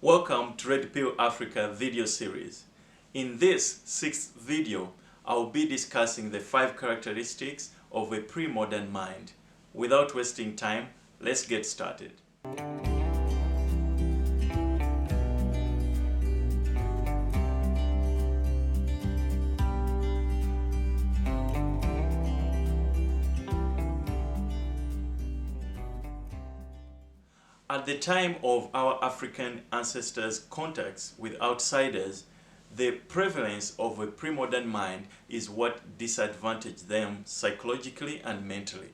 Welcome to RedPillAfrica video series. In this 6th video, I'll be discussing the 5 characteristics of a pre-modern mind. Without wasting time, let's get started. At the time of our African ancestors' contacts with outsiders, the prevalence of a pre-modern mind is what disadvantaged them psychologically and mentally.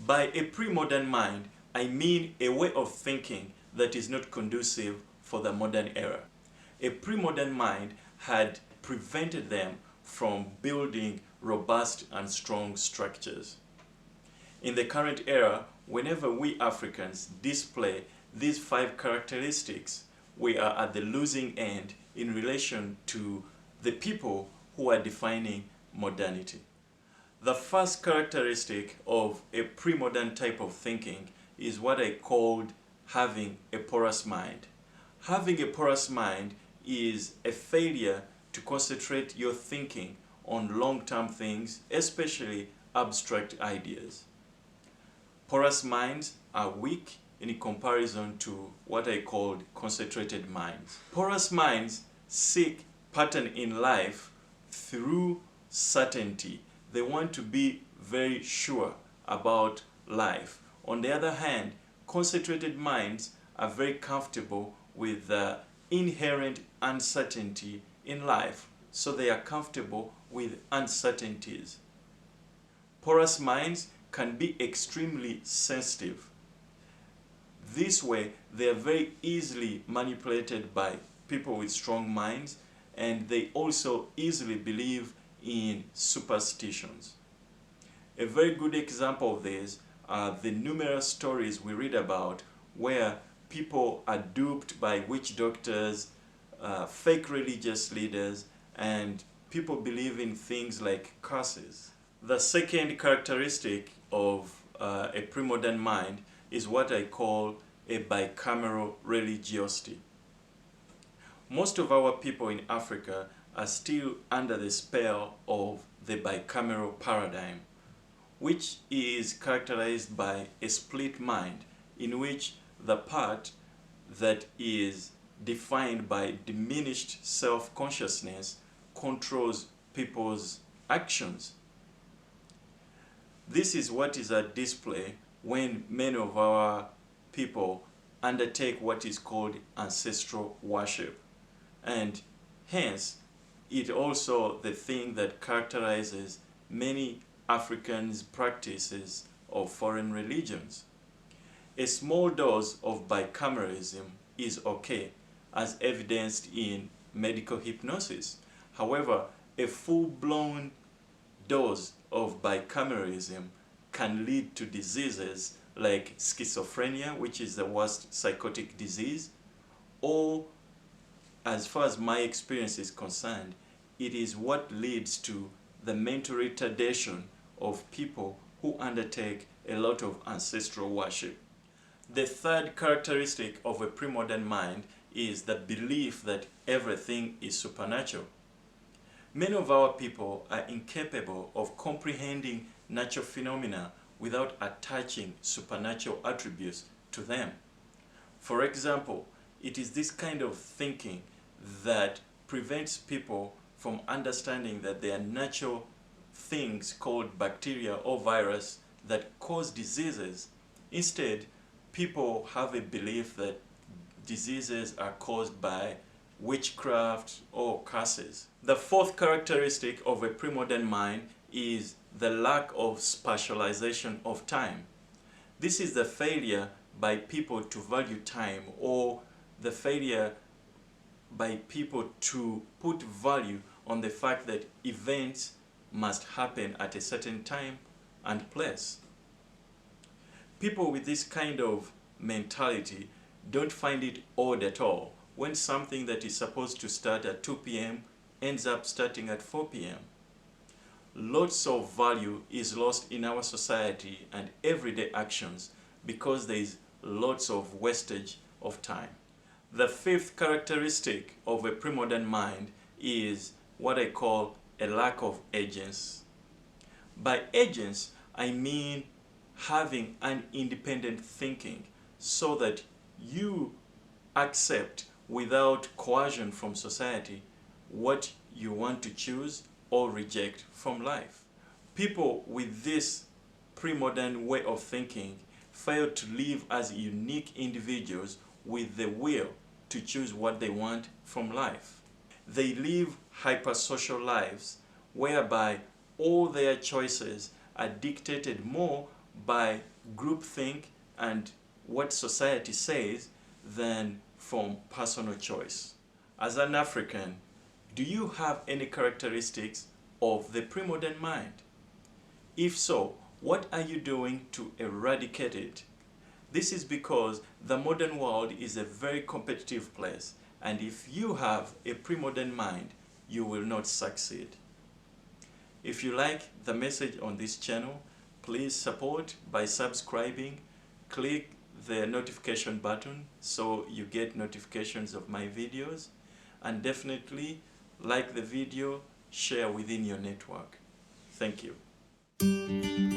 By a pre-modern mind, I mean a way of thinking that is not conducive for the modern era. A pre-modern mind had prevented them from building robust and strong structures. In the current era, whenever we Africans display these 5 characteristics, we are at the losing end in relation to the people who are defining modernity. The first characteristic of a pre-modern type of thinking is what I called having a porous mind. Having a porous mind is a failure to concentrate your thinking on long-term things, especially abstract ideas. Porous minds are weak in comparison to what I called concentrated minds. Porous minds seek pattern in life through certainty. They want to be very sure about life. On the other hand, concentrated minds are very comfortable with the inherent uncertainty in life, so they are comfortable with uncertainties. Porous minds can be extremely sensitive. This way, they are very easily manipulated by people with strong minds, and they also easily believe in superstitions. A very good example of this are the numerous stories we read about where people are duped by witch doctors, fake religious leaders, and people believe in things like curses. The second characteristic of a pre-modern mind is what I call a bicameral religiosity. Most of our people in Africa are still under the spell of the bicameral paradigm, which is characterized by a split mind in which the part that is defined by diminished self-consciousness controls people's actions. This is what is at display when many of our people undertake what is called ancestral worship, and hence it also the thing that characterizes many Africans' practices of foreign religions. A small dose of bicameralism is okay, as evidenced in medical hypnosis. However, a full-blown dose of bicameralism can lead to diseases like schizophrenia, which is the worst psychotic disease, or, as far as my experience is concerned, it is what leads to the mental retardation of people who undertake a lot of ancestral worship. The third characteristic of a pre-modern mind is the belief that everything is supernatural. Many of our people are incapable of comprehending natural phenomena without attaching supernatural attributes to them. For example, it is this kind of thinking that prevents people from understanding that there are natural things called bacteria or virus that cause diseases. Instead, people have a belief that diseases are caused by witchcraft or curses. The fourth characteristic of a pre-modern mind is the lack of specialization of time. This is the failure by people to value time, or the failure by people to put value on the fact that events must happen at a certain time and place. People with this kind of mentality don't find it odd at all when something that is supposed to start at 2 p.m. ends up starting at 4 p.m. Lots of value is lost in our society and everyday actions because there is lots of wastage of time. The fifth characteristic of a pre-modern mind is what I call a lack of agency. By agency, I mean having an independent thinking so that you accept without coercion from society what you want to choose or reject from life. People with this pre-modern way of thinking fail to live as unique individuals with the will to choose what they want from life. They live hypersocial lives whereby all their choices are dictated more by groupthink and what society says than from personal choice. As an African, do you have any characteristics of the pre-modern mind? If so, what are you doing to eradicate it? This is because the modern world is a very competitive place, and if you have a pre-modern mind, you will not succeed. If you like the message on this channel, please support by subscribing. Click the notification button so you get notifications of my videos, and definitely like the video, share within your network. Thank you.